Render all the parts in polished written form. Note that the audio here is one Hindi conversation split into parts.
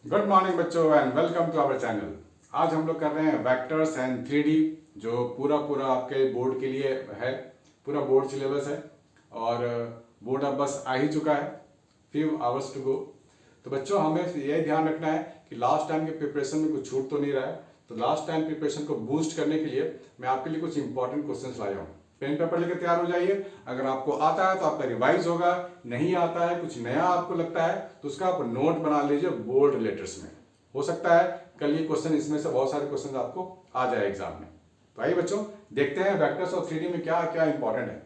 गुड मॉर्निंग बच्चों and welcome to our channel. आज हम लोग कर रहे हैं वेक्टर्स एंड 3D जो पूरा आपके बोर्ड के लिए है। पूरा बोर्ड सिलेबस है और बोर्ड अब बस आ ही चुका है, फ्यू आवर्स टू गो। तो बच्चों हमें ये ध्यान रखना है कि लास्ट टाइम के प्रिपरेशन में कुछ छूट तो नहीं रहा है। तो लास्ट टाइम प्रिपरेशन को बूस्ट करने के लिए मैं आपके लिए कुछ इंपॉर्टेंट क्वेश्चन लाया हूँ। पेन पेपर लेकर तैयार हो जाइए। अगर आपको आता है तो आपका रिवाइज होगा, नहीं आता है कुछ नया आपको लगता है तो उसका आप नोट बना लीजिए बोर्ड रिलेटर्स में। हो सकता है कल ये क्वेश्चन, इसमें से बहुत सारे क्वेश्चन आपको आ जाए एग्जाम में। तो आइए बच्चों देखते हैं वेक्टर्स और 3D में क्या क्या इंपॉर्टेंट है।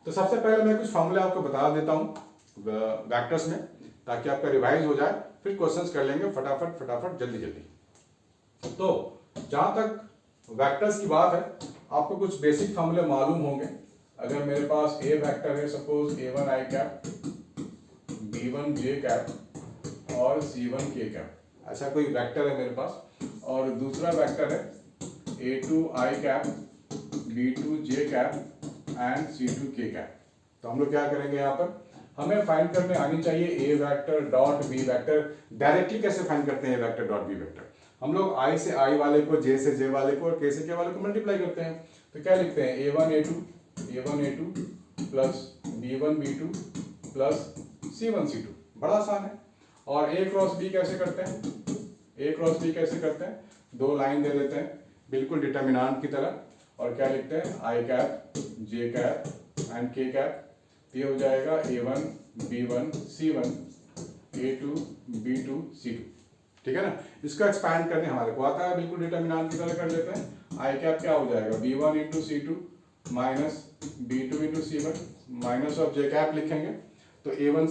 तो सबसे पहले मैं कुछ फॉर्मूले आपको बता देता हूँ वेक्टर्स में, ताकि आपका रिवाइज हो जाए, फिर क्वेश्चंस कर लेंगे फटाफट जल्दी जल्दी। तो जहां तक वेक्टर्स की बात है, आपको कुछ बेसिक फॉर्मूले मालूम होंगे। अगर मेरे पास ए वेक्टर है, suppose a1 i cap, b1 j cap और c1 k कैप, ऐसा कोई वेक्टर है मेरे पास, और दूसरा वेक्टर है a2 i cap, b2 j cap and c2 k cap. तो हम लोग क्या करेंगे, यहाँ पर हमें फाइंड करने आनी चाहिए A vector dot B vector. Directly कैसे फाइंड करते हैं A vector dot B vector? हम लोग आई से आई वाले को, जे से जे वाले को और के से के वाले को मल्टीप्लाई करते हैं। तो क्या लिखते हैं, a1 a2 plus b1 b2 plus c1 c2। बड़ा आसान है। और a क्रॉस b कैसे करते हैं? a क्रॉस b कैसे करते हैं? दो लाइन दे देते हैं बिल्कुल डिटर्मिनेंट की तरह, और क्या लिखते हैं, i cap j cap and k cap. ये हो जाएगा a1 b1 c1 a2 b2 c2। ठीक है ना। इसको एक्सपैंड करने हमारे को आता है, बिल्कुल डिटर्मिनेंट की तरह कर लेते हैं। आई कैप क्या हो जाएगा, b1 into c2 minus b2 into c1 minus of j cap लिखेंगे। तो a1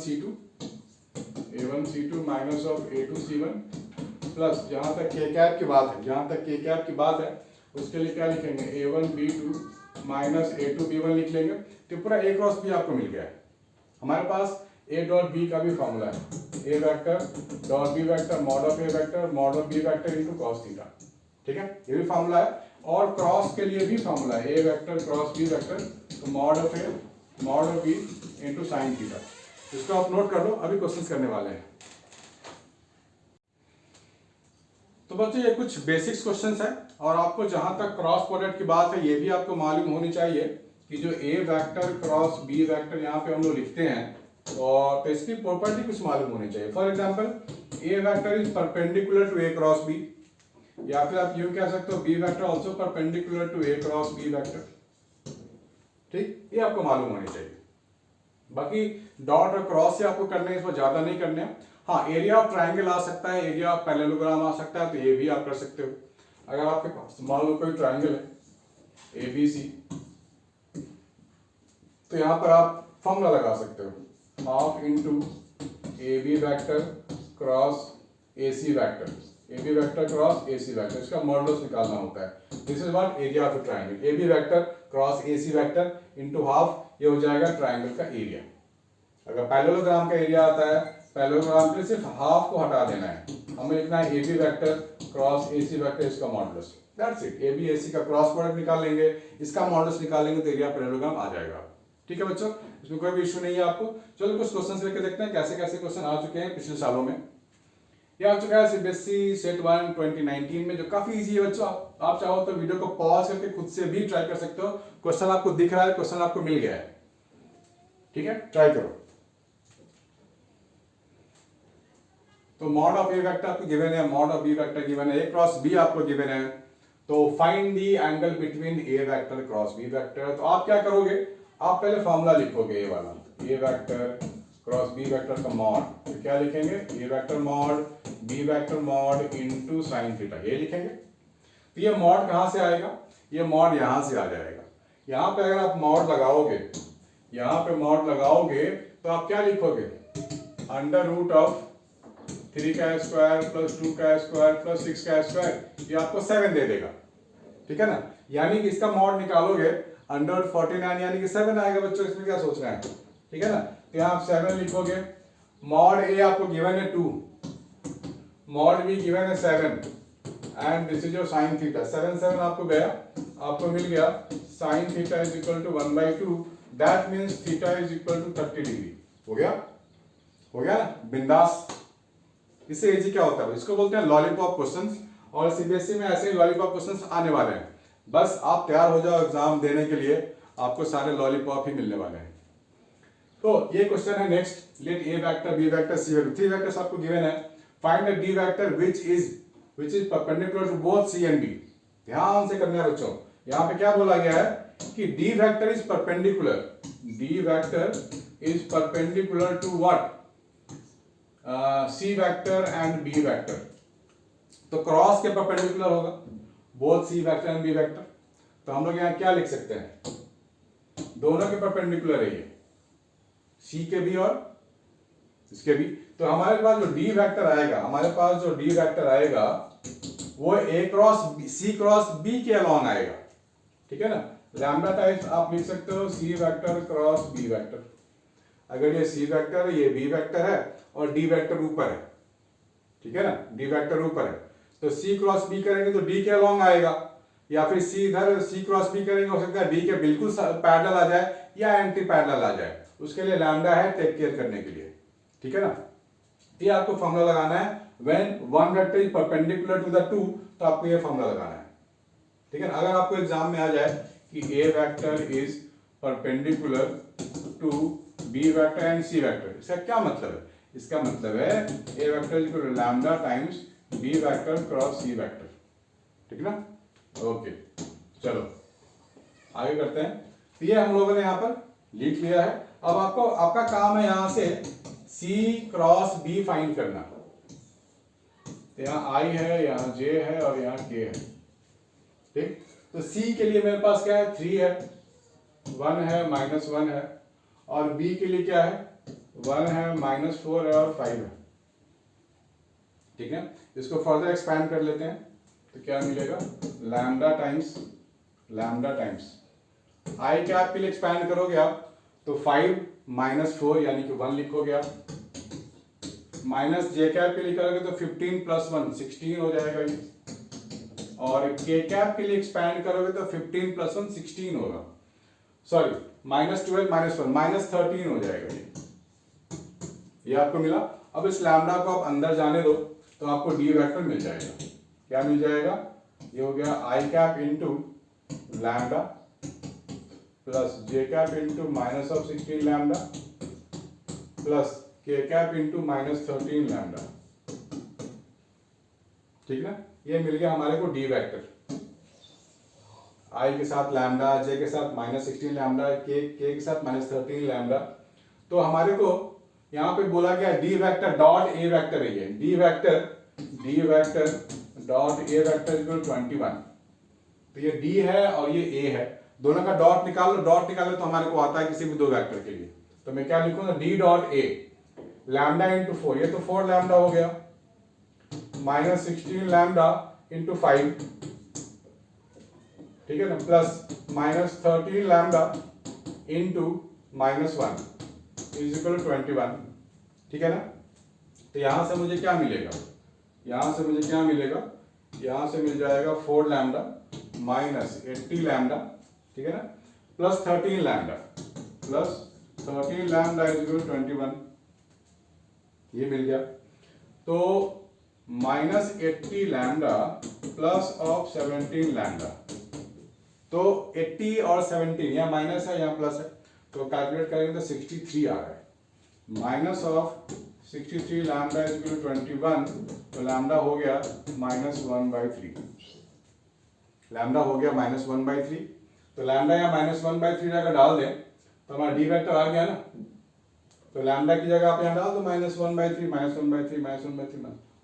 c2 minus of a2 c1 plus जहां तक k कैप की बात है, उसके लिए क्या लिखेंगे, a1 b2 minus a2 b1 लिख लेंगे। तो पूरा a क्रॉस b आपको मिल गया है। हमारे पास a डॉट b का भी फॉर्मूला है, a vector dot b vector mod of a vector mod of b vector into cos theta. ठीक है, ये भी फॉर्मूला है। और क्रॉस के लिए भी फॉर्मूला है, a vector cross b vector, तो mod of a mod of b into sin theta. इसको आप नोट कर लो, अभी क्वेश्चंस करने वाले हैं। तो बच्चों ये कुछ बेसिक्स क्वेश्चंस है, और आपको जहां तक क्रॉस प्रोडक्ट की बात है, ये भी आपको मालूम होनी चाहिए कि जो a vector cross b vector यहाँ पे हम लोग लिखते हैं, और तो इसकी प्रॉपर्टी कुछ मालूम होनी चाहिए। For example a vector is perpendicular to a cross b, या फिर आप यूं कह सकते हो b vector also perpendicular to a cross b vector. ठीक, ये आपको मालूम होनी चाहिए। बाकी डॉट और क्रॉस से आपको करने हैं, इसमें ज्यादा नहीं करने हैं। हाँ, एरिया ऑफ ट्राइंगल आ सकता है, एरिया ऑफ पैरेललोग्राम आ सकता है, तो ये भी आप कर सकते हो। अगर आपके पास मान लो कोई ट्राइंगल है ABC, तो यहां पर आप फॉर्मूला लगा सकते हो, half into AB vector cross AC vector, AB vector cross AC vector, इसका मॉडुलस निकालना होता है। This is what area of a triangle, AB vector cross AC vector into half, ये हो जाएगा ट्राइंगल का एरिया। अगर पैरेललोग्राम का एरिया आता है, पैरेललोग्राम के सिर्फ हाफ को हटा देना है, हमें लिखना है AB vector cross AC vector, इसका modulus, that's it. AB AC का क्रॉस प्रोडक्ट निकाल लेंगे, इसका मॉडुलस निकालेंगे, तो एरिया पैरेललोग्राम आ जाएगा। ठीक है बच्चों, इसमें कोई भी इशू नहीं है आपको। चलो कुछ क्वेश्चंस लेके देखते हैं कैसे कैसे क्वेश्चन आ चुके हैं पिछले सालों में। ये आ चुका है सीबीएसई सेट 1 2019 में, जो काफी इजी है बच्चों। आप चाहो तो वीडियो को पॉज करके खुद से भी ट्राई कर सकते हो। क्वेश्चन आपको दिख रहा है, क्वेश्चन आपको मिल गया है, ठीक है, ट्राई करो। तो मॉड ऑफ ए वेक्टर आपको गिवन है, mod of B vector given है, ए क्रॉस बी आपको गिवन है। तो find the angle between A vector cross B vector. तो आप क्या करोगे, आप पहले फॉर्मूला लिखोगे ए वाला, A vector cross B vector का मॉड। तो क्या लिखेंगे, A vector mod B vector mod into sine theta, ये लिखेंगे। तो ये मॉड कहां से आएगा, ये मॉड यहां से आ जाएगा। यहां पे अगर आप मॉड लगाओगे, यहां पे मॉड लगाओगे, तो आप क्या लिखोगे, अंडर रूट ऑफ 3 का स्क्वायर प्लस 2 का स्क्वायर प्लस 6 का स्क्वायर, ये आपको 7 दे देगा। ठीक है ना, यानी कि इसका मॉड निकालोगे अंडर 49 यानी कि 7 आएगा बच्चों। इसमें क्या सोचना है, ठीक है ना। तो यहाँ आप 7 लिखोगे। मॉड ए आपको गिवन है 2, मॉड बी गिवन है 7 and this is your sine theta. 7 आपको गया, आपको मिल गया sine theta is equal to 1/2, that means theta is equal to 30 degree. हो गया ना, बिंदास। इससे इजी क्या होता है, इसको बोलते हैं लॉलीपॉप क्वेश्चंस। और सीबीएसई में ऐसे ही लॉलीपॉप क्वेश्चंस आने वाले हैं। बस आप तैयार हो जाओ एग्जाम देने के लिए, आपको सारे लॉलीपॉप ही मिलने वाले हैं। तो ये क्वेश्चन है next, let A vector B vector C vector, three vectors आपको गिवन है, find the D vector which is perpendicular to both C and B. ध्यान से करना है बच्चों, यहाँ पे क्या बोला गया है कि D vector is perpendicular, D vector is perpendicular to what, C vector and B vector. तो क्रॉस के परपेंडिकुलर होगा both C vector and B vector. तो हम लोग यहाँ क्या लिख सकते हैं, दोनों के परपेंडिकुलर है ये, सी के भी और इसके भी। तो हमारे पास जो डी वेक्टर आएगा, हमारे पास जो डी वेक्टर आएगा वो ए क्रॉस सी क्रॉस बी के अलॉन्ग आएगा, ठीक है ना। लैम्डा टाइप्स आप लिख सकते हो C vector cross B vector. अगर ये सी वेक्टर है, ये बी वेक्टर है और डी वेक्टर ऊपर है, ठीक है ना, डी वेक्टर ऊपर है, तो सी क्रॉस बी करेंगे तो डी के अलॉन्ग आएगा, या फिर सी इधर सी क्रॉस बी करेंगे, हो सकता है डी के बिल्कुल पैरेलल आ जाए या एंटी पैरेलल आ जाए, उसके लिए लैम्डा है टेक केयर करने के लिए, ठीक है ना। ये आपको फॉर्मूला लगाना है, when one vector is perpendicular to the two, तो आपको ये फॉर्मूला लगाना है, ठीक है ना। अगर आपको एग्जाम में आ जाए कि A vector is perpendicular to B vector and C vector, इसका क्या मतलब है, इसका मतलब है A vector is equal to lambda times B vector cross C vector, ठीक है ना। ओके चलो आगे करते हैं। तो ये हम लोगों ने यहाँ पर लिख लिया है। अब आपका काम है यहाँ से C क्रॉस B फाइंड करना। तो यहाँ I है, यहाँ J है और यहाँ K है, ठीक। तो C के लिए मेरे पास क्या है, 3 है, 1 है, -1 है, और B के लिए क्या है, 1 है, -4 है और 5 है, ठीक है। इसको फर्दर एक्सपैंड कर लेते हैं तो क्या मिलेगा, लैम्डा टाइम्स आई कैप के लिए एक्सपैंड करोगे आप तो 5 -4 यानी कि 1 लिखोगे आप, माइनस जे कैप के लिए करोगे तो 15 + 1 16 हो जाएगा ये, और के कैप के लिए एक्सपैंड करोगे तो 15 + 1 16 होगा, सॉरी -12 -1 -13 हो जाएगा ये आपको मिला। अब इस लैम्डा को आप अंदर जाने दो तो आपको डी वेक्टर मिल जाएगा। क्या मिल जाएगा, ये हो गया आई कैप इंटू लैम्डा प्लस जे cap into -16 lambda plus K cap into -13 lambda, ठीक ना। ये मिल गया हमारे को डी वेक्टर, आई के साथ लैम्डा, जे के साथ -16 लैम्डा, के साथ -13 लैम्डा। तो हमारे को यहाँ पे बोला गया D vector dot A vector है, ये D vector dot A vector equal 21। तो ये डी है और ये ए है, दोनों का डॉट निकाल लो, डॉट निकालो तो हमारे को आता है किसी भी दो वेक्टर के लिए। तो मैं क्या लिखूंगा, D dot A lambda into 4, ये तो 4 लैम्डा हो गया, -16 लैम्डा इंटू 5, ठीक है ना, plus -13 lambda into -1 is equal to 21, ठीक है ना। तो यहां से मुझे क्या मिलेगा, यहां से मिल जाएगा 4 लैम्डा -80 लैम्डा, ठीक है ना, plus 13 lambda is equal to 21, ये मिल गया। तो -80 लैम्डा प्लस ऑफ 17 लैम्डा, तो 80 और 17 यहाँ माइनस है यहाँ प्लस है, तो कैलकुलेट करेंगे तो 63 आ रहा है, minus of 63 lambda is equal to 21, तो लैम्डा हो गया -1/3, लैम्डा हो गया -1/3। तो लैम्डा या -1/3 अगर डाल दें तो हमारा डी वेक्टर आ गया ना, तो लैम्डा की जगह आप यहाँ डाल दो -1/3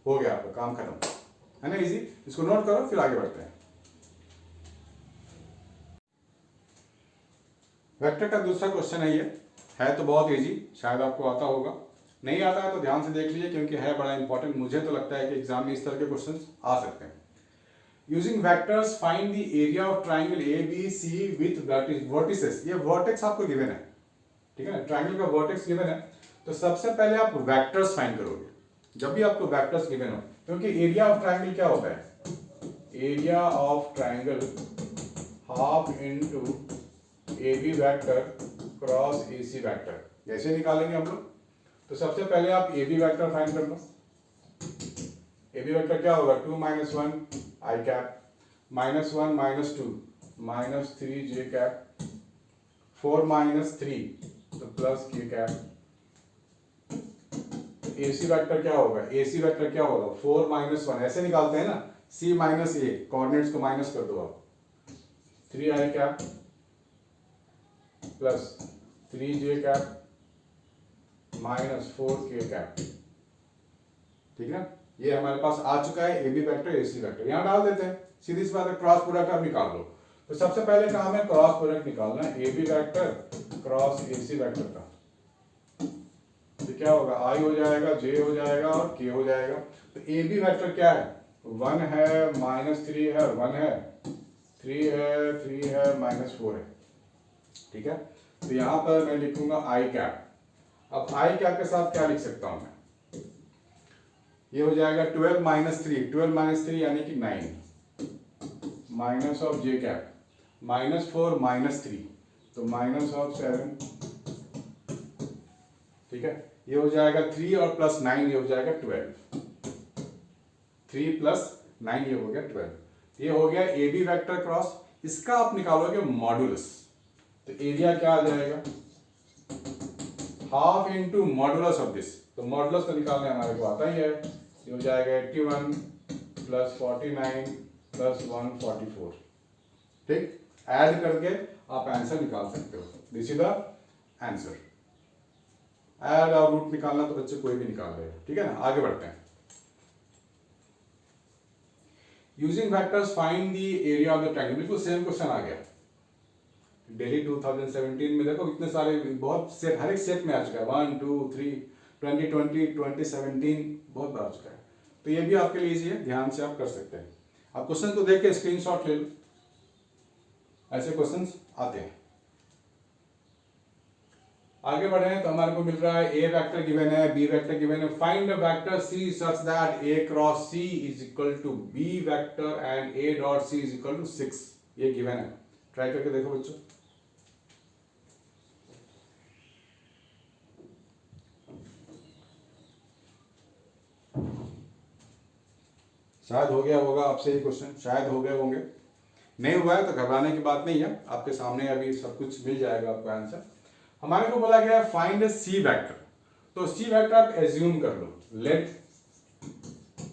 हो गया, आपका काम खत्म है ना, इजी। इसको नोट करो फिर आगे बढ़ते हैं। वेक्टर का दूसरा क्वेश्चन है, ये है तो बहुत इजी, शायद आपको आता होगा, नहीं आता है तो ध्यान से देख लीजिए क्योंकि है बड़ा इंपॉर्टेंट। मुझे तो लगता है कि एग्जाम में इस तरह के क्वेश्चन आ सकते हैं। Using vectors find the area of triangle ABC with vertices. ये वर्टेक्स आपको गिवन है, ठीक है ना, ट्राइंगल का वर्टेक्स गिवन है। तो सबसे पहले आप वेक्टर्स फाइंड करोगे जब भी आपको वेक्टर्स गिवन हो, क्योंकि एरिया ऑफ ट्राइंगल क्या होता है, area of triangle half into AB vector cross AC vector, कैसे निकालेंगे हम लोग। तो सबसे पहले आप AB वेक्टर फाइंड कर लो, ए बी वेक्टर क्या होगा 2 माइनस 1 आई कैप, माइनस 1 माइनस 2 माइनस 3 जे कैप, 4 माइनस 3 तो plus K cap. AC vector क्या होगा, एसी वेक्टर क्या होगा 4 माइनस 1, ऐसे निकालते हैं ना, सी माइनस ए, कोऑर्डिनेट्स को माइनस कर दो आप, 3 आई कैप प्लस 3 जे कैप माइनस 4 के कैप। ठीक है ना, ये हमारे पास आ चुका है A B vector AC vector, यहां डाल देते हैं, सीधी सी बात है, क्रॉस प्रोडक्ट आप निकाल लो। तो सबसे पहले काम है क्रॉस प्रोडक्ट निकालना, A B vector cross AC vector का। तो क्या होगा, आई हो जाएगा, जे हो जाएगा और के हो जाएगा। तो ए बी वैक्टर क्या है, 1 है, माइनस 3 है, 1 है, 3 है, 3 है, माइनस 4 है। ठीक है, तो यहां पर मैं लिखूंगा आई कैप। अब आई कैप के साथ क्या लिख सकता हूं मैं, ये हो जाएगा 12 माइनस 3, 12 माइनस 3 यानी कि 9, minus of J cap, minus 4 minus 3 तो माइनस ऑफ 7। ठीक है, ये हो जाएगा 3 और प्लस 9 ये हो जाएगा 12, 3 प्लस 9 ये हो गया 12। ये हो गया ए बी वैक्टर क्रॉस, इसका आप निकालोगे मॉडुलस, तो एरिया क्या आ जाएगा, half into modulus of this, तो मॉडुलस तो निकालने हमारे को आता ही है, ये हो जाएगा 81 प्लस 49 प्लस 144। ठीक, ऐड करके आप आंसर निकाल सकते हो, this is the answer. Add और रूट निकालना तो बच्चे कोई भी निकाल लेगा। ठीक है ना, आगे बढ़ते हैं। Using vectors find the area of the triangle, बिल्कुल सेम क्वेश्चन आ गया दिल्ली 2017 में। देखो इतने सारे, बहुत सेट, हर एक सेट में आ चुका है, 1 2 3 2020 2017 बहुत बार आ चुका है। तो ये भी आपके लिए इजी है, ध्यान से आप कर सकते हैं। आप क्वेश्चन को देख के स्क्रीनशॉट ले लो, ऐसे क्वेश्चंस आते हैं। आगे बढ़े हैं तो हमारे को मिल रहा है ए वेक्टर गिवन है, बी वेक्टर गिवन है, find the vector C such that A cross C is equal to B vector and A dot C is equal to 6। ये गिवन है, ट्राई करके देखो बच्चों। शायद हो गया होगा आपसे ये क्वेश्चन, शायद हो गए होंगे, नहीं हुआ है तो घबराने की बात नहीं है, आपके सामने अभी सब कुछ मिल जाएगा आपको आंसर। हमारे को बोला गया है फाइंड सी वेक्टर, तो सी वेक्टर आप एज्यूम कर लो, let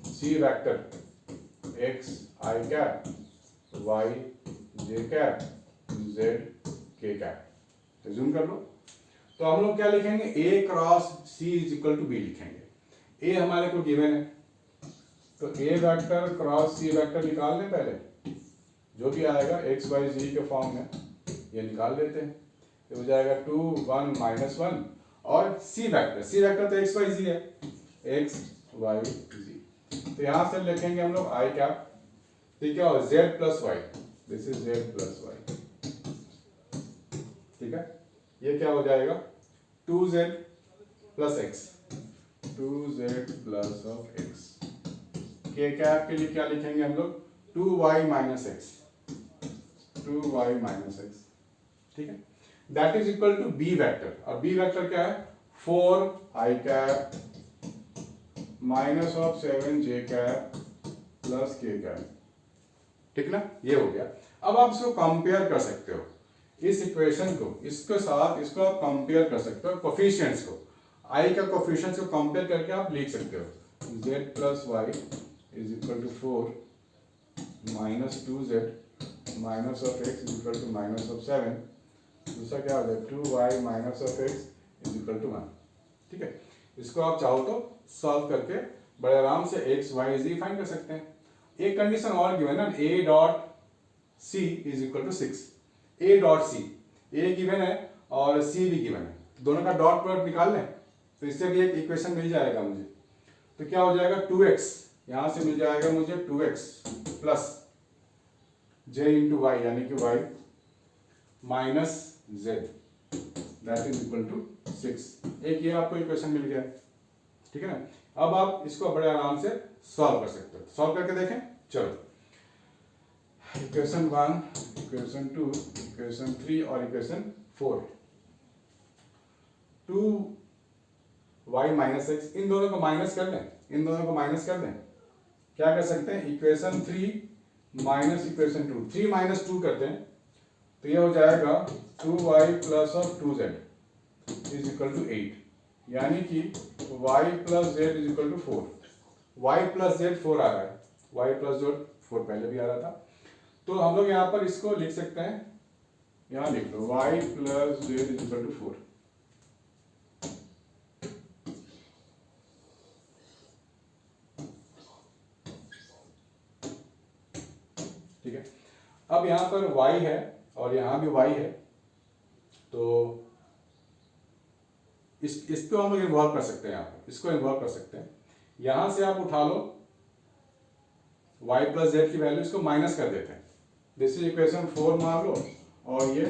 C vector X I cap Y J cap Z K cap, assume कर लो। तो हम लोग क्या लिखेंगे, A cross C is equal to B लिखेंगे। ए हमारे को गिवन है, तो A vector cross C vector निकाल लें पहले, जो भी आएगा एक्स वाई जी के फॉर्म में ये निकाल लेते हैं। तो हो जाएगा 2 1 माइनस 1 और सी वेक्टर तो एक्स वाई जी है, एक्स वाई जी, तो यहां से लिखेंगे हम लोग आई कैप, तो क्या हो Z plus Y, this is Z plus Y. ठीक है, ये क्या हो जाएगा 2z plus X, 2z plus of X. के कैप के लिए क्या लिखेंगे हम लोग, 2y minus x, 2y minus X. ठीक है, that is equal to B vector, और बी वेक्टर क्या है 4 I cap minus of 7 J cap plus K cap. ठीक ना, ये हो गया। अब आप इसको कंपेयर कर सकते हो, इस इक्वेशन को इसके साथ इसको आप कंपेयर कर सकते हो, कोफिशिएंट्स को, आई का कोफिशिएंट्स को कंपेयर करके आप लिख सकते हो z plus Y is equal to 4 minus 2z minus of x is equal to minus of 7, दूसरा क्या हो जाए 2y minus of x is equal to 1। ठीक है, इसको आप चाहो तो सॉल्व करके बड़े आराम से x y z फाइंड कर सकते हैं। एक कंडीशन और गिवन है, a dot c is equal to 6, a dot c, a given है और c भी गिवन है, दोनों का डॉट प्रोडक्ट निकाल लें तो इससे भी एक इक्वेशन मिल जाएगा मुझे। तो क्या हो जाएगा 2x, यहां से मिल जाएगा मुझे 2x plus j into Y यानी कि y minus z that is equal to 6। एक ये आपको इक्वेशन मिल गया, ठीक है ना। अब आप इसको बड़े आराम से सॉल्व कर सकते हो, सॉल्व करके देखें। चलो, इक्वेशन 1, इक्वेशन 2, इक्वेशन 3 और इक्वेशन 4, 2y माइनस एक्स, इन दोनों को माइनस कर दें, इन दोनों को माइनस कर दें, क्या कर सकते हैं, इक्वेशन 3 माइनस इक्वेशन 2, 3 माइनस 2 करते हैं तो ये हो जाएगा 2y plus of 2z is equal to 8, यानी कि y plus Z is equal to 4, y plus Z 4 आ रहा है, y प्लस जेड 4 पहले भी आ रहा था, तो हम लोग यहाँ पर इसको लिख सकते हैं, यहाँ लिख लो y plus Z is equal to 4। ठीक है, अब यहाँ पर y है और यहाँ भी y है, तो इसको हम लोग इन्वॉल्व कर सकते हैं, यहाँ पर इसको इन्वॉल्व कर सकते हैं, यहाँ से आप उठा लो y प्लस जेड की वैल्यू, इसको माइनस कर देते हैं, दिस इज इक्वेशन 4 मान लो और ये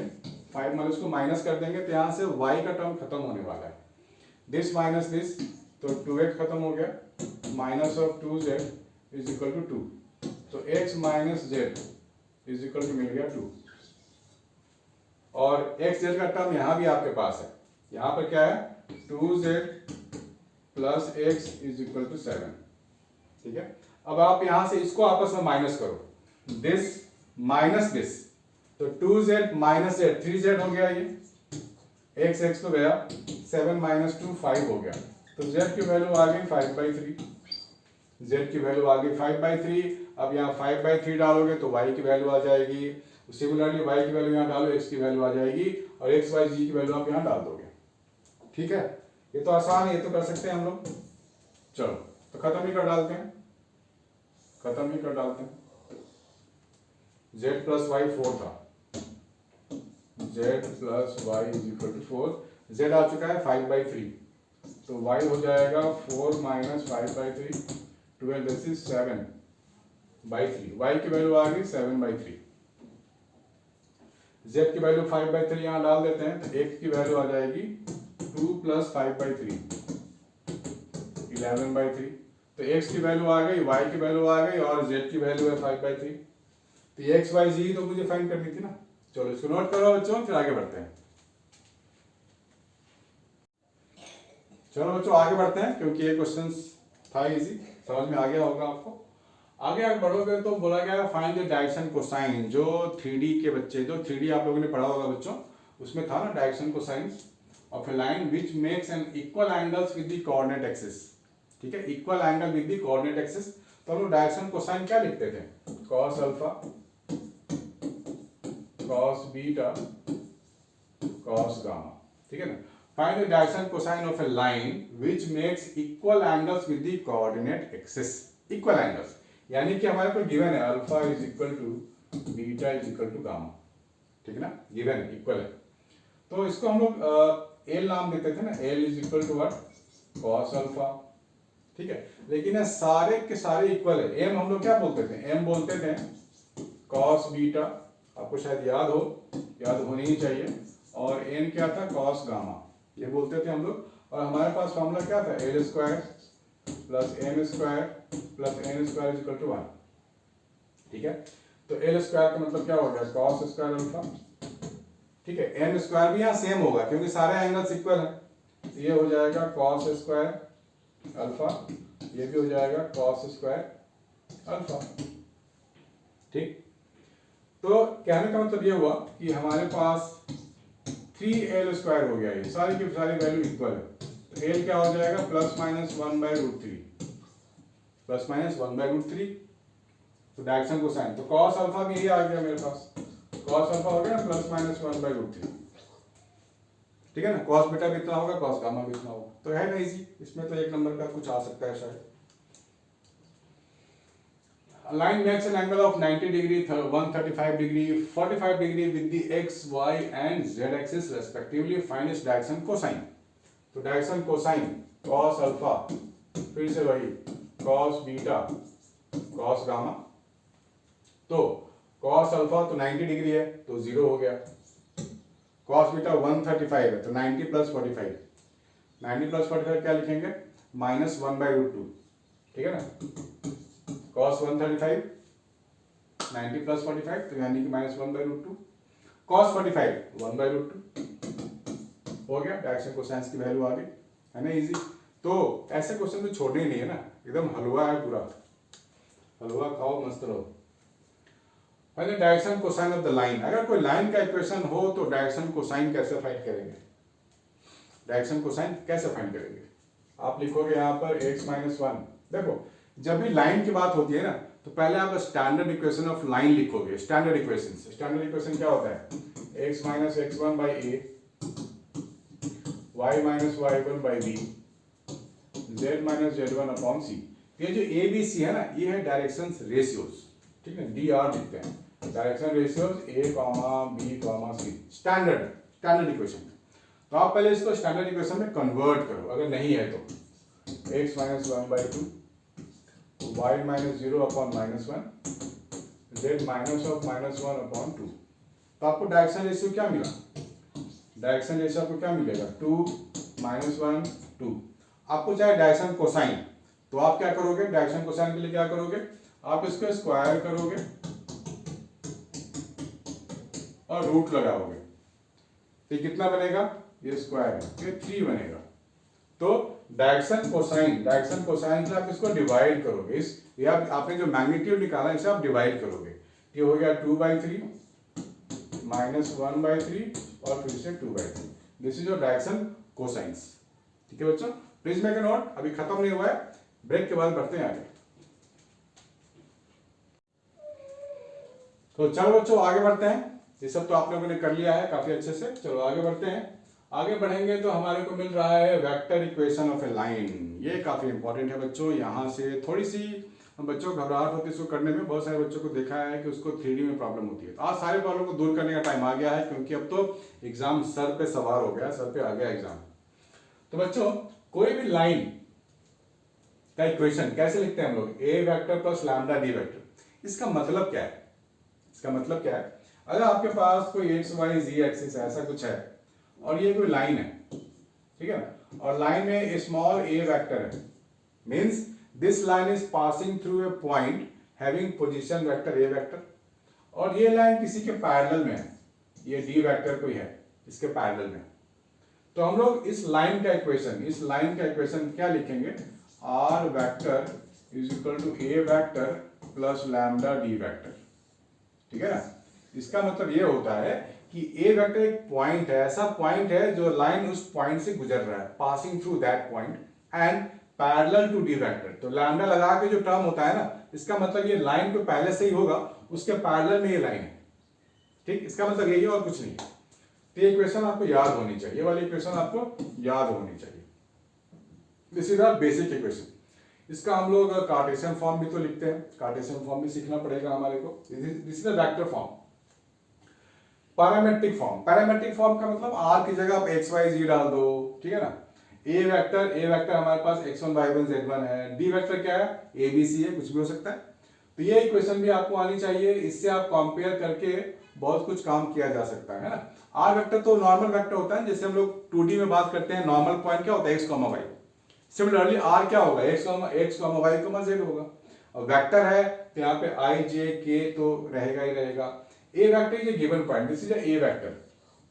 5 मान लो, इसको माइनस कर देंगे तो यहाँ से y का टर्म खत्म होने वाला है, दिस माइनस दिस, तो 2x खत्म हो गया, minus of 2z is equal to 2, तो x minus Z is equal to मिल गया 2, और x z का टर्म यहाँ भी आपके पास है, यहाँ पर क्या है 2z plus x is equal to 7। ठीक है, अब आप यहां से इसको आपस में माइनस करो, दिस माइनस दिस, तो 2z माइनस जेड 3z हो गया, ये x तो गया, 7 माइनस 2 5 हो गया, तो z की वैल्यू आ गई 5/3, z की वैल्यू आ गई 5/3। अब यहाँ 5/3 डालोगे तो y की वैल्यू आ जाएगी, सिमिलरली y की वैल्यू यहाँ डालो, x की वैल्यू आ जाएगी, और x y z की वैल्यू आप यहाँ डाल दोगे। ठीक है, ये तो आसान है, ये तो कर सकते हैं हम लोग। चलो तो खत्म ही कर डालते हैं, खत्म ही कर डालते हैं। z प्लस वाई 4 था, z plus Y is equal to 4, z आ चुका है 5/3, तो y हो जाएगा 4 माइनस 5/3, 12, दिस इज 7/3, y की वैल्यू आ गई 7/3, z की वैल्यू 5/3 यहाँ डाल देते हैं, तो x की वैल्यू आ जाएगी 2 प्लस 5/3, 11/3, तो x की वैल्यू आ गई, y की वैल्यू आ गई, और z की वैल्यू है 5/3, तो ये x y z तो मुझे फाइंड करनी थी ना। चलो इसको नोट करो बच्चों, फिर आगे बढ़ते हैं। चलो बच्चों आगे बढ़ते हैं, क्योंकि ये क्वेश्चन था इजी, समझ में आ गया होगा आपको। आगे बढ़ोगे तो बोला गया फाइंड द डायरेक्शन कोसाइन, जो 3D के बच्चे, जो 3D आप लोगों ने पढ़ा होगा बच्चों, उसमें था ना direction cosine of A line which makes an equal angles with the coordinate axis. ठीक है, equal angle with the coordinate axis, तो हम लोग डायरेक्शन कोसाइन क्या लिखते थे, cos alpha, cos beta, cos gamma. ठीक है ना, find the direction cosine of A line which makes equal angles with the coordinate axis. Equal angles यानी कि हमारे को गिवन है alpha is equal to beta is equal to gamma. ठीक है ना, गिवन है, इक्वल है, तो इसको हम लोग एल नाम देते थे ना, L is equal to what, cos alpha. ठीक है, लेकिन ये सारे के सारे इक्वल है। एम हम लोग क्या बोलते थे, एम बोलते थे कॉस बीटा, आपको शायद याद होनी ही चाहिए, और एन क्या था, कॉस गामा, ये बोलते थे हम लोग। और हमारे पास फॉर्मूला क्या था, L square plus M square plus N square is equal to 1। ठीक है, तो एल स्क्वायर का मतलब क्या हो गया, कॉस स्क्वायर अल्फा। ठीक है, एम स्क्वायर भी यहाँ सेम होगा क्योंकि सारे एंगल्स इक्वल हैं, तो ये हो जाएगा कॉस स्क्वायर अल्फा, ये भी हो जाएगा कॉस स्क्वायर अल्फा। ठीक, तो कहने का मतलब ये हुआ कि हमारे पास 3l स्क्वायर हो गया, ये सारी की सारी वैल्यू इक्वल है, तो l क्या हो जाएगा, प्लस माइनस 1/√3, प्लस माइनस 1/√3, तो डायरेक्शन कोसाइन, तो कॉस अल्फा भी यही आ गया मेरे पास, कॉस अल्फा हो गया ना प्लस माइनस 1/√3। ठीक है ना, कॉस बीटा भी इतना होगा, कॉस गामा भी इतना होगा, तो है ना इजी, इसमें तो एक नंबर का कुछ आ सकता है शायद। Line makes an angle of 90 degree, 135 degree, 45 degree with the x, y and z axis respectively. Find its direction cosine. तो डायरेक्शन कोसाइन, cos अल्फा, फिर से वही cos बीटा, cos गामा, तो cos अल्फा तो 90 डिग्री है तो 0 हो गया, cos बीटा 135 है तो 90 प्लस 45, 90 प्लस 45 क्या लिखेंगे, माइनस 1/√2। ठीक है ना, cos 135 90 प्लस 45, तो यानी कि माइनस 1/√2, cos 45 1/√2 हो गया, डायरेक्शन कोसाइन की वैल्यू आ गई, है ना इजी। तो ऐसे क्वेश्चन तो छोड़ने ही नहीं है ना, एकदम हलवा है पूरा। हलवा खाओ मस्त रहो। पहले direction cosine of the line, अगर कोई लाइन का इक्वेशन हो तो डायरेक्शन कोसाइन कैसे फाइंड करेंगे? डायरेक्शन कोसाइन कैसे फाइंड करेंगे? आप लिखोगे यहाँ पर x माइनस वन। देखो जब भी लाइन की बात होती है ना तो पहले आप स्टैंडर्ड इक्वेशन ऑफ लाइन लिखोगे। स्टैंडर्ड इक्वेशन क्या होता है? x minus X one by A, y minus Y one by B, z minus Z one upon C. ये जो ए बी सी है ना, ये है डायरेक्शन रेशियोज, ठीक है, डी आर लिखते हैं, डायरेक्शन रेशियोज ए कॉमा बी कॉमा सी, स्टैंडर्ड इक्वेशन। तो आप पहले इसको स्टैंडर्ड इक्वेशन में कन्वर्ट करो, अगर नहीं है तो x minus one by two, Y minus zero upon minus one, Z minus of minus one upon two. तो आपको डायरेक्शन रेशियो क्या मिला? डायरेक्शन रेशियो आपको क्या मिलेगा? 2 माइनस वन 2। आपको चाहे डायरेक्शन कोसाइन, तो आप क्या करोगे? डायरेक्शन कोसाइन के लिए क्या करोगे? आप इसको स्क्वायर करोगे और रूट लगाओगे, तो कितना बनेगा? ये स्क्वायर है, ये 3 बनेगा। तो डायरेक्शन कोसाइन से आप इसको डिवाइड करोगे, इस ये आपने जो मैग्नीट्यूड निकाला इसे आप डिवाइड करोगे। ये हो गया 2/3 माइनस 1/3 और फिर से 2/3। This is your direction cosines. ठीक है बच्चों, प्लीज मेक ए नोट, अभी खत्म नहीं हुआ है, ब्रेक के बाद बढ़ते हैं आगे। तो चलो बच्चों आगे बढ़ते हैं। ये सब तो आप लोगों ने कर लिया है काफी अच्छे से। चलो आगे बढ़ते हैं। आगे बढ़ेंगे तो हमारे को मिल रहा है vector equation of A line. ये काफी इंपॉर्टेंट है बच्चों। यहाँ से थोड़ी सी बच्चों को घबराहट होती है इसको करने में। बहुत सारे बच्चों को देखा है कि उसको 3D में प्रॉब्लम होती है। तो आज सारे प्रॉब्लम को दूर करने का टाइम आ गया है, क्योंकि अब तो एग्जाम सर पे सवार हो गया, सर पे आ गया एग्जाम। तो बच्चों कोई भी लाइन का इक्वेशन कैसे लिखते हैं हम लोग? A vector plus lambda D vector. इसका मतलब क्या है? इसका मतलब क्या है? अगर आपके पास कोई एक्स वाई जी एक्सिस ऐसा कुछ है और ये कोई लाइन है, ठीक है ना, और लाइन में स्मॉल ए वेक्टर है, means this line is passing through a point having position vector A vector, और ये लाइन किसी के पैरेलल में है, ये डी वेक्टर कोई है इसके पैरेलल में। तो हम लोग इस लाइन का इक्वेशन क्या लिखेंगे? R vector is equal to A vector plus lambda D vector. ठीक है ना? इसका मतलब ये होता है कि ए वेक्टर एक पॉइंट है, ऐसा पॉइंट है जो लाइन उस पॉइंट से गुजर रहा है, passing through that point and parallel to D vector. तो लैम्डा लगा के जो टर्म होता है ना, इसका मतलब ये लाइन तो पहले से ही होगा, उसके पैरेलल में ये लाइन है। ठीक, इसका मतलब यही है और कुछ नहीं है। तो ये इक्वेशन आपको याद होनी चाहिए, ये वाली इक्वेशन आपको याद होनी चाहिए। This is our basic equation. इसका हम लोग कार्टेशियन फॉर्म भी तो लिखते हैं, कार्टेशियन फॉर्म भी सीखना पड़ेगा हमारे को। This is the vector form. Parametric form का मतलब आर की जगह आप एक्स वाई जी डाल दो, ठीक है ना। ए वेक्टर हमारे पास x1 y1 z1 है। डी वेक्टर क्या है? ए बी सी है, कुछ भी हो सकता है। तो ये इक्वेशन भी आपको आनी चाहिए, इससे आप कंपेयर करके बहुत कुछ काम किया जा सकता है ना। आर वेक्टर तो नॉर्मल वेक्टर होता है, जैसे हम लोग 2D में बात करते हैं, नॉर्मल पॉइंट क्या होता है? x, y। सिमिलरली आर क्या होगा? x, y, z होगा। और वेक्टर है तो यहाँ पे i, j, k तो रहेगा ही रहेगा। ए वेक्टर ये given point, this is a vector,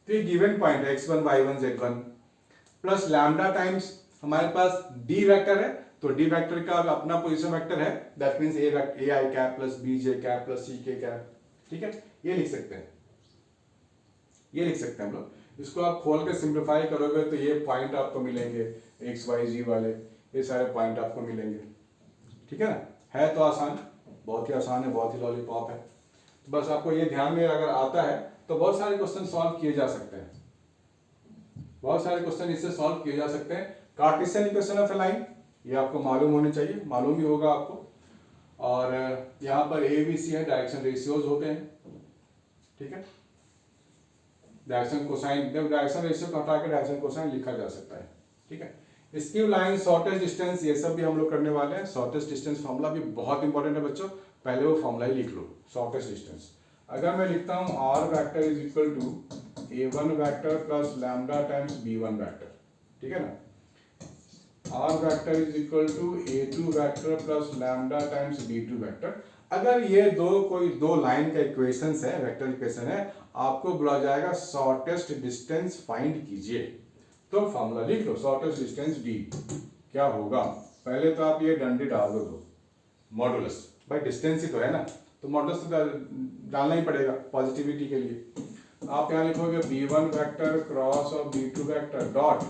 तो ये गिवन पॉइंट है x1 y1 z1 plus lambda times हमारे पास डी वेक्टर है, तो डी वेक्टर का अपना पोजीशन वेक्टर है, that means A I cap plus B J cap plus C K cap. ठीक है, ये लिख सकते हैं, ये लिख सकते हैं हम लोग। इसको आप खोल के सिंप्लीफाई करोगे तो ये पॉइंट आपको मिलेंगे, एक्स वाई जी वाले, ये सारे पॉइंट आपको मिलेंगे। ठीक है ना? है तो आसान, बहुत ही आसान है, बहुत ही लॉलीपॉप है। बस आपको ये ध्यान में अगर आता है तो बहुत सारे क्वेश्चन सॉल्व किए जा सकते हैं, बहुत सारे क्वेश्चन इससे सॉल्व किए जा सकते हैं। Cartesian equation of A line ये आपको मालूम होने चाहिए, मालूम ही होगा आपको। और यहाँ पर ए बी सी है, डायरेक्शन रेशियोज होते हैं। ठीक है, डायरेक्शन कोसाइन, जब डायरेक्शन रेशियो को हटा के डायरेक्शन कोसाइन लिखा जा सकता है। ठीक है, स्क्यू लाइन, शॉर्टेस्ट डिस्टेंस, ये सब भी हम लोग करने वाले हैं। शॉर्टेस्ट डिस्टेंस फॉर्मूला भी बहुत इंपॉर्टेंट है बच्चों, पहले वो फॉर्मूला ही लिख लो। शॉर्टेस्ट डिस्टेंस अगर मैं लिखता हूं R vector is equal to a1 vector plus lambda times b1 vector, ठीक है ना। R vector is equal to a2 vector plus lambda times b2 vector. अगर ये कोई दो लाइन का इक्वेशंस है, वेक्टर इक्वेशन है, आपको बोला जाएगा शॉर्टेस्ट डिस्टेंस फाइंड कीजिए। तो फॉर्मूला लिख लो, शॉर्टेस्ट डिस्टेंस d क्या होगा। पहले तो आप ये डंडी डाल दो, मॉडुलस भाई डिस्टेंस ही तो है ना, तो मॉडुलस तो डालना ही पड़ेगा पॉजिटिविटी के लिए। आप यहाँ लिखोगे b1 vector cross of b2 vector dot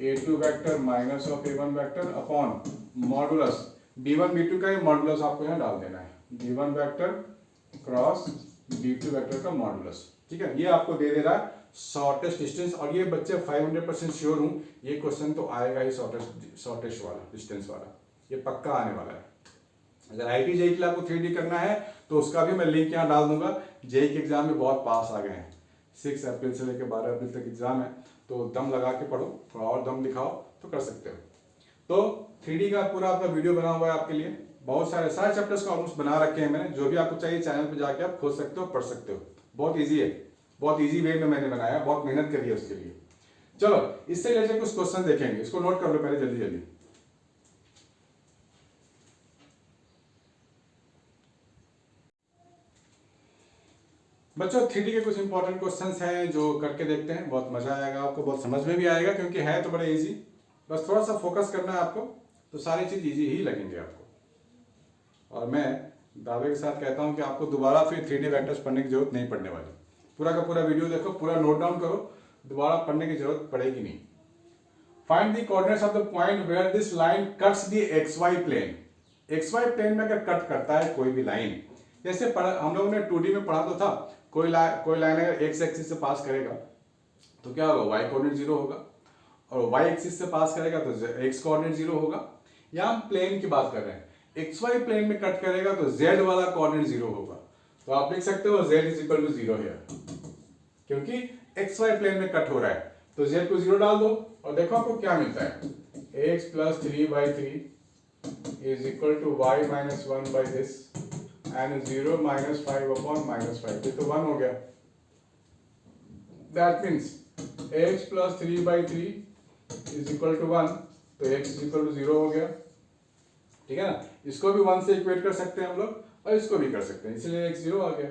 a2 vector minus of a1 vector upon modulus b1 b2 का ही मॉडुलस आपको यहाँ डाल देना है, b1 vector cross b2 vector का मॉडुलस। ठीक है, ये आपको दे रहा है शॉर्टेस्ट डिस्टेंस। और ये बच्चे 500% श्योर हूँ ये क्वेश्चन तो आएगा ही शॉर्टेस्ट वाला, डिस्टेंस वाला, ये पक्का आने वाला है। अगर IIT JEE के लिए आपको 3D करना है तो उसका भी मैं लिंक यहाँ डाल दूंगा। JEE के एग्जाम में बहुत पास आ गए हैं, 6 अप्रैल से लेकर 12 अप्रैल तक एग्जाम है, तो दम लगा के पढ़ो, थोड़ा और दम दिखाओ तो कर सकते हो। तो 3D का पूरा आपका वीडियो बना हुआ है आपके लिए, बहुत सारे चैप्टर्स का ऑलमोस्ट बना रखे हैं मैंने, जो भी आपको चाहिए चैनल पे जाके आप खोज सकते हो, पढ़ सकते हो। बहुत ईजी है, बहुत ईजी वे में मैंने बनाया, बहुत मेहनत करी है उसके लिए। चलो इससे रिलेटेड कुछ क्वेश्चन देखेंगे, इसको नोट कर लो पहले जल्दी जल्दी। बच्चों 3D के कुछ इंपॉर्टेंट क्वेश्चंस हैं जो करके देखते हैं, बहुत मजा आएगा आपको, बहुत समझ में भी आएगा क्योंकि है तो बड़े इजी। बस थोड़ा सा फोकस करना है आपको, तो सारी चीज इजी ही लगेंगे आपको। और मैं दावे के साथ कहता हूं कि आपको दोबारा फिर 3D वेक्टर्स पढ़ने की जरूरत नहीं पड़ने वाली। पूरा का पूरा वीडियो देखो, पूरा नोट डाउन करो, दोबारा पढ़ने की जरूरत पड़ेगी नहीं। Find the coordinates of the point where this line cuts the XY plane. XY plane में अगर कट करता है कोई भी लाइन, जैसे हम लोगों ने 2D में पढ़ा तो था, कोई लाइन अगर x एक्सिस से पास करेगा तो क्या होगा, y कोऑर्डिनेट 0 होगा, और y एक्सिस से पास करेगा तो x कोऑर्डिनेट 0 होगा। यहाँ हम प्लेन की बात कर रहे हैं, XY प्लेन में कट करेगा तो z वाला कोऑर्डिनेट 0 होगा। तो आप लिख सकते हो z इज इक्वल टू 0 है, क्योंकि XY प्लेन में कट हो रहा है, तो z को 0 डाल दो और देखो आपको क्या मिलता है, x plus 3/3 is equal to y minus 1 by this and 0 minus 5 upon minus 5, ये तो 1 हो गया। That means x plus 3/3 is equal to 1, तो x इज इक्वल टू 0 हो गया। ठीक है ना, इसको भी 1 से इक्वेट कर सकते हैं हम लोग और इसको भी कर सकते हैं, इसलिए x 0 आ गया।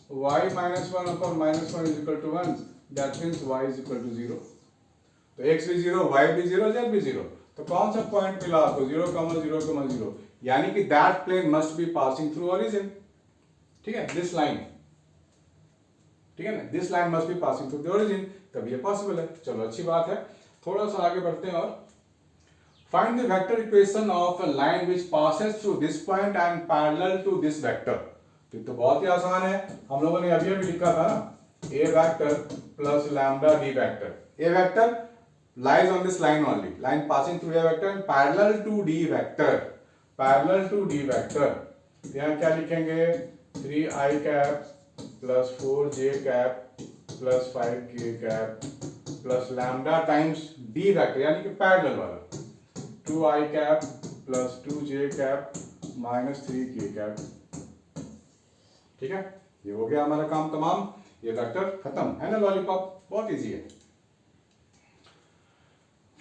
y minus 1 upon minus 1 is equal to 1, that means y is equal to 0। तो x भी 0, y भी 0, z भी 0, तो कौन सा पॉइंट मिला आपको, 0, 0, 0, यानी कि that plane must be passing through origin. ठीक है, दिस लाइन, ठीक है ना, this line must be passing through the origin, तब ये पॉसिबल है। चलो अच्छी बात है, थोड़ा सा आगे बढ़ते हैं और find the vector equation of a line which passes through this point and parallel to this vector. तो बहुत ही आसान है, हम लोगों ने अभी अभी लिखा था ना, a vector plus lambda d vector. a vector lies on this line only, line passing through a vector and parallel to d vector, parallel to d vector। यहाँ क्या लिखेंगे, 3i cap plus 4j cap plus 5k cap plus lambda times d vector, यानी कि पैरेलल वाला, 2i cap plus 2j cap minus 3k cap. ठीक है, ये हो गया हमारा काम तमाम, ये वेक्टर खत्म है ना लॉलीपॉप, बहुत इजी है।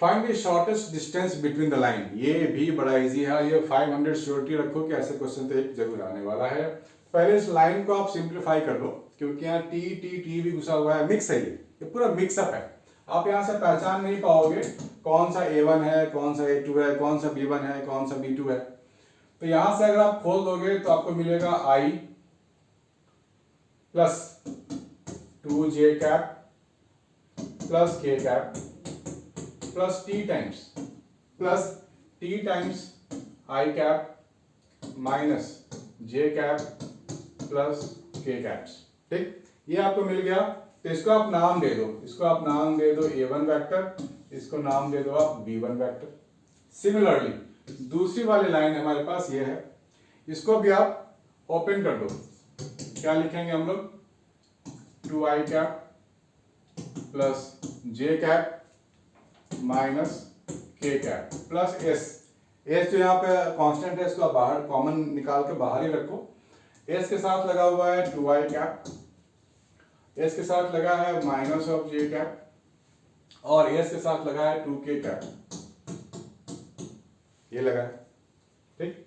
Find the shortest distance between the line, ये भी बड़ा इजी है, ये 500 श्योरिटी रखो कि ऐसे क्वेश्चन तो एक जरूर आने वाला है। पहले इस लाइन को आप सिंप्लीफाई कर लो, क्योंकि यहाँ टी भी घुसा हुआ है, मिक्स है, ये पूरा मिक्सअप है। आप यहाँ से पहचान नहीं पाओगे कौन सा A1 है, कौन सा A2 है, कौन सा B1 है, कौन सा B2 है। तो यहां से अगर आप खोल दोगे तो आपको मिलेगा I plus 2j cap plus k cap plus t times I cap minus j cap plus k caps. ठीक, ये आपको मिल गया। तो इसको आप नाम दे दो, इसको आप नाम दे दो A1 वेक्टर, इसको नाम दे दो आप B1 वेक्टर। सिमिलरली दूसरी वाली लाइन हमारे पास ये है, इसको भी आप ओपन कर दो, क्या लिखेंगे हम लोग, 2i cap plus j cap minus k cap plus s जो यहाँ पे कांस्टेंट है, इसको आप बाहर कॉमन निकाल के बाहर ही रखो। s के साथ लगा हुआ है 2i कैप, s के साथ लगा है माइनस ऑफ j कैप और s के साथ लगा है 2k कैप, ये लगा है। ठीक,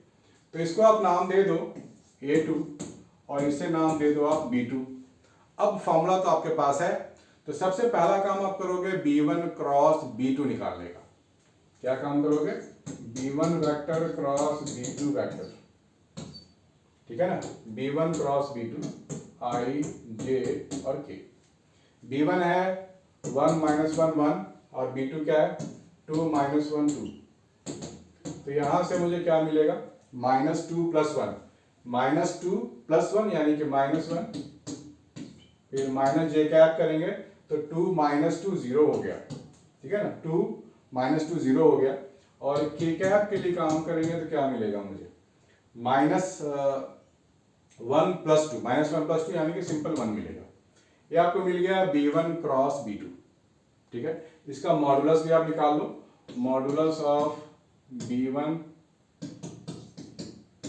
तो इसको आप नाम दे दो A2 और इसे नाम दे दो आप B2। अब फॉर्मूला तो आपके पास है, तो सबसे पहला काम आप करोगे B1 क्रॉस B2 निकालने का। क्या काम करोगे, B1 vector cross B2 vector. ठीक है ना, B1 cross B2 I J और K। B1 है 1 माइनस 1 1 और B2 क्या है 2 माइनस 1 2। तो यहां से मुझे क्या मिलेगा -2 + 1, -2 + 1 यानी कि -1, फिर माइनस j कैप करेंगे तो 2 - 2 0 हो गया, ठीक है ना, 2 - 2 0 हो गया। और k कैप के लिए काम करेंगे तो क्या मिलेगा मुझे -1 + 2, -1 + 2 यानी कि सिंपल 1 मिलेगा। ये आपको मिल गया B1 क्रॉस B2, ठीक है। इसका मॉडुलस भी आप निकाल लो, मॉडुलस ऑफ B1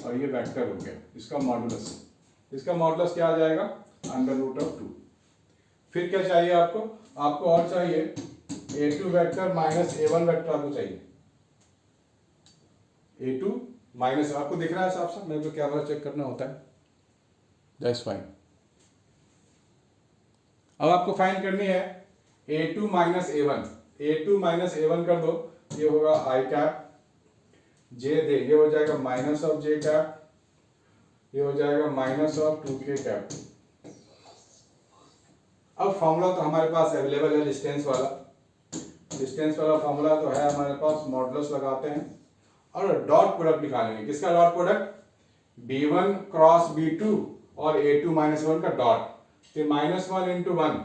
और ये वेक्टर हो गया इसका मॉडुलस क्या आ जाएगा √2। फिर क्या चाहिए आपको, और चाहिए A2 vector minus A1 vector आपको चाहिए। A2 माइनस, आपको दिख रहा है साफ साफ, मेरे को कैमरा चेक करना होता है, दैट्स फाइन। अब आपको फाइंड करनी है A2 minus A1, A2 minus A1 कर दो, ये होगा I कैप, J दे, ये हो जाएगा माइनस ऑफ J कैप, ये हो जाएगा माइनस ऑफ 2K कैप। अब फॉर्मूला तो हमारे पास अवेलेबल है, डिस्टेंस वाला फॉर्मूला तो है हमारे पास, मॉडुलस लगाते हैं और डॉट प्रोडक्ट निकालेंगे। किसका dot product, B1 cross B2 और A2 माइनस 1 का डॉट, तो -1 × 1,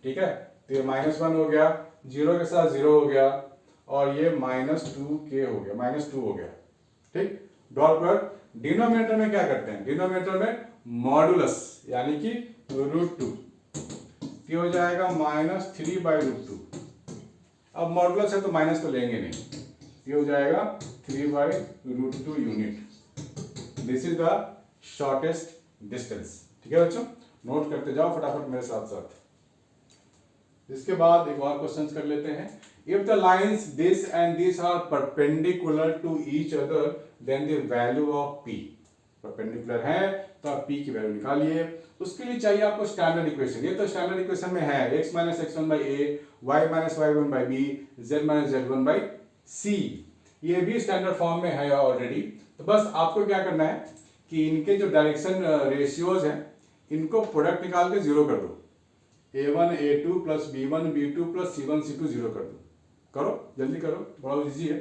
ठीक है, तो ये -1 हो गया, 0 के साथ 0 हो गया और ये -2K हो गया, -2 हो गया, ठीक। डॉट प्रोडक्ट डिनोमिनेटर में क्या करते हैं, डिनोमिनेटर में मॉडुलस यानी कि √2, ये हो जाएगा -3/√2। अब मॉडुलस है तो माइनस तो लेंगे नहीं, ये हो जाएगा 3/√2 unit. This is the shortest distance, ठीक है बच्चों, नोट करते जाओ फटाफट मेरे साथ साथ। इसके बाद एक और क्वेश्चन कर लेते हैं। If the lines this and this are perpendicular to each other then the value of P, perpendicular है तो आप P की वैल्यू निकालिए। उसके लिए चाहिए आपको स्टैंडर्ड इक्वेशन, ये तो स्टैंडर्ड इक्वेशन में है, x - x1/a, y - y1/b, z - z1/c, ये भी स्टैंडर्ड फॉर्म में है ऑलरेडी। तो बस आपको क्या करना है कि इनके जो डायरेक्शन रेशियोज हैं इनको प्रोडक्ट निकाल के 0 कर दो, a1 a2 + b1 b2 + c1 c2 0 कर दो। करो जल्दी करो, बड़ा इजी है,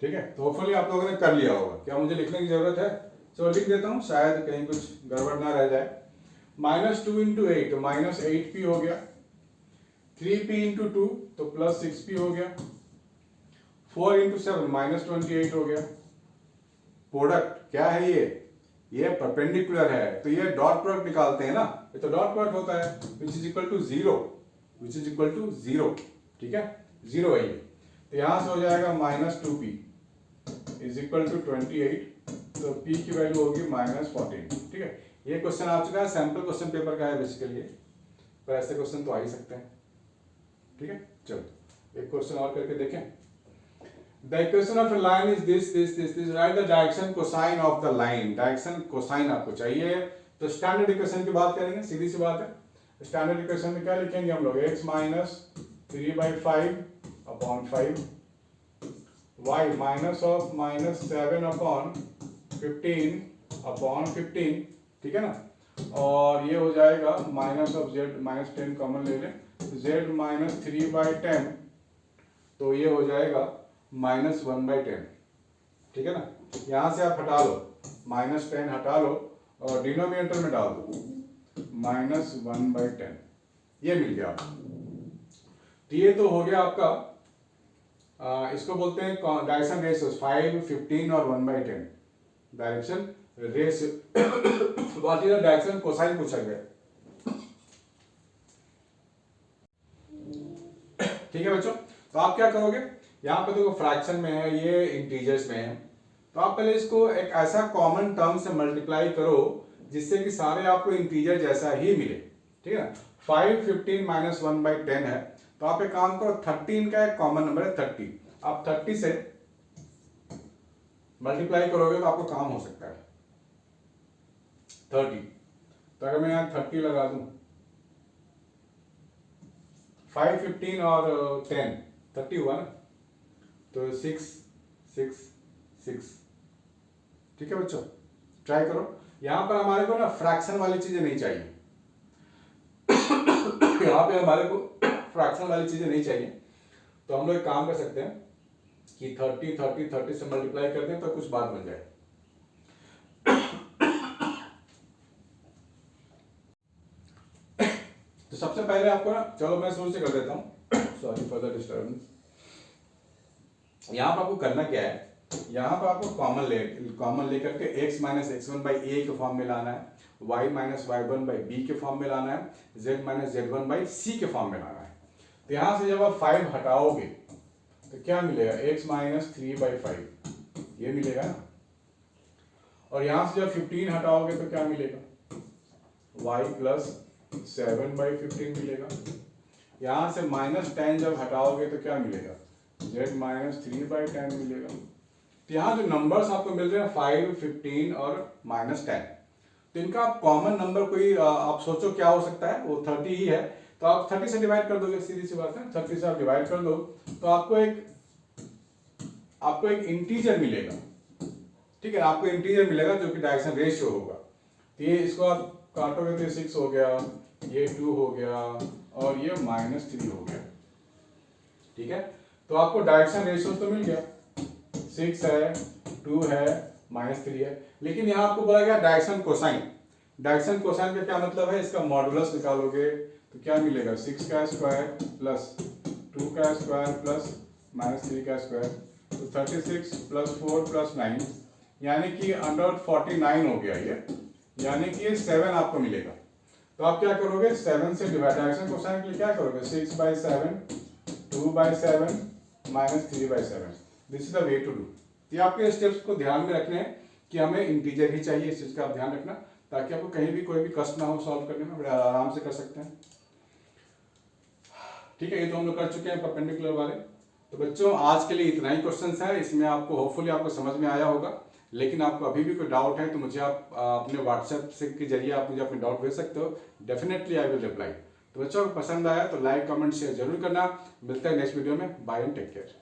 ठीक है। तो होपफुली आप लोगों ने कर लिया होगा। क्या मुझे लिखने की जरूरत है, चलो लिख देता हूँ, शायद कहीं कुछ गड़बड़ ना रह जाए। -2 × 8 तो -8p हो गया, 3p × 2 तो +6p हो गया, 4 × 7 -28 हो गया। प्रोडक्ट क्या है ये परपेंडिकुलर है तो ये डॉट प्रोडक्ट निकालते हैं ना, ये तो डॉट प्रोडक्ट होता है, विच इज इक्वल टू 0, ठीक है, 0 है ये। तो यहां से हो जाएगा -2p इज इक्वल टू 28, तो p की वैल्यू होगी -14, ठीक है। ये क्वेश्चन आ चुका है, सैंपल क्वेश्चन पेपर का है बेसिकली, पर ऐसे क्वेश्चन तो आ ही सकते हैं, ठीक है। चलो एक क्वेश्चन और करके देखें। The equation of a line is this. Write the direction cosine of the line. Direction cosine आपको चाहिए, तो स्टैंडर्ड इक्वेशन की बात करेंगे, सीधी सी बात है। स्टैंडर्ड इक्वेशन में क्या लिखेंगे हम लोग, x - 3/5 upon 5, y -7/15 upon 15, ठीक है ना। और ये हो जाएगा -z -10 कॉमन ले लें, z - 3/10, तो ये हो जाएगा -1/10, ठीक है ना। यहां से आप हटा लो, -10 हटा लो और डिनोमिनेटर में डाल दो -1/10, ये मिल गया आपको। तो ये तो हो गया आपका, इसको बोलते हैं डायरेक्शन रेशियो, 5, 15 और 1/10 direction ratio. What is the direction cosine पूछा गया, ठीक है बच्चों। तो आप क्या करोगे, यहाँ पे देखो फ्रैक्शन में है, ये इंटीजर्स में है, तो आप पहले इसको एक ऐसा कॉमन टर्म से मल्टीप्लाई करो जिससे कि सारे आपको इंटीजर जैसा ही मिले, ठीक है ना। 5, 15 - 1/10 है, तो आप एक काम करो, 13 का एक कॉमन नंबर है 30, आप 30 से मल्टीप्लाई करोगे तो आपको काम हो सकता है 30। तो अगर मैं यहाँ 30 लगा दूं, 5, 15 और 10 30 हुआ ना, तो 6, 6, 6। ठीक है बच्चों, ट्राई करो। यहाँ पर हमारे को ना फ्रैक्शन वाली चीजें नहीं चाहिए यहाँ पे हमारे को फ्रैक्शन वाली चीजें नहीं चाहिए, तो हम लोग एक काम कर सकते हैं कि 30 से मल्टीप्लाई कर दें तो कुछ बात बन जाए। तो सबसे पहले आपको ना, चलो मैं शुरू से कर देता हूँ, सॉरी फॉर द डिस्टर्बेंस। यहाँ पर आपको करना क्या है, यहाँ पर आपको कॉमन लेकर के x माइनस x1 बाई ए के फॉर्म में लाना है, y minus y1 by B के फॉर्म में लाना है, z माइनस z1 बाई सी के फॉर्म में लाना है। तो यहाँ से जब आप 5 हटाओगे तो क्या मिलेगा, x माइनस 3 बाई 5, ये मिलेगा ना। और यहाँ से जब 15 हटाओगे तो क्या मिलेगा, y प्लस 7 बाई 15 मिलेगा। यहाँ से माइनस 10 जब हटाओगे तो क्या मिलेगा, z माइनस 3 बाई 10 मिलेगा। तो यहाँ जो नंबर्स आपको मिल रहे हैं 5, 15 और माइनस 10, तो इनका आप कॉमन नंबर कोई आप सोचो क्या हो सकता है, वो 30 ही है, तो आप 30 से डिवाइड कर दोगे, सीधी सी बात है, 30 से आप डिवाइड कर दो तो आपको एक इंटीजर मिलेगा। ठीक है, आपको इंटीजर मिलेगा जो कि डायरेक्शन रेशियो होगा। तो ये इसको आप काटोगे तो 6 हो गया, ये 2 हो गया और ये -3 हो गया। ठीक है, तो आपको डायरेक्शन रेशियो तो मिल गया, 6 है, 2 है, -3 है। लेकिन यहाँ आपको बोला गया डायरेक्शन कोसाइन। डायरेक्शन कोसाइन का क्या मतलब है, इसका मॉडुलस निकालोगे तो क्या मिलेगा, 6 का स्क्वायर प्लस 2 का स्क्वायर प्लस -3 का स्क्वायर, तो 36 प्लस 4 प्लस 9 यानी कि √49 हो गया ये, यानी कि ये 7 आपको मिलेगा। तो आप क्या करोगे, 7 से डिवाइड, डायरेक्शन कोसाइन के लिए क्या करोगे, 6/7, 2/7, -3/7। This is the way to do. ये आपके स्टेप्स को ध्यान में रखने हैं कि हमें इंटीजर ही चाहिए, इस चीज का आप ध्यान रखना, ताकि आपको कहीं भी कोई भी कष्ट ना हो सॉल्व करने में, बड़े आराम से कर सकते हैं। ठीक है, ये तो हम लोग कर चुके हैं परपेंडिकुलर वाले। तो बच्चों आज के लिए इतना ही क्वेश्चंस है, इसमें आपको होपफुली आपको समझ में आया होगा। लेकिन आपको अभी भी कोई डाउट है तो मुझे आप अपने व्हाट्सएप से के जरिए आप मुझे अपने डाउट भेज सकते हो, डेफिनेटली आई विल रिप्लाई। तो बच्चों को पसंद आया तो लाइक कमेंट शेयर जरूर करना। मिलते हैं नेक्स्ट वीडियो में, बाय एंड टेक केयर।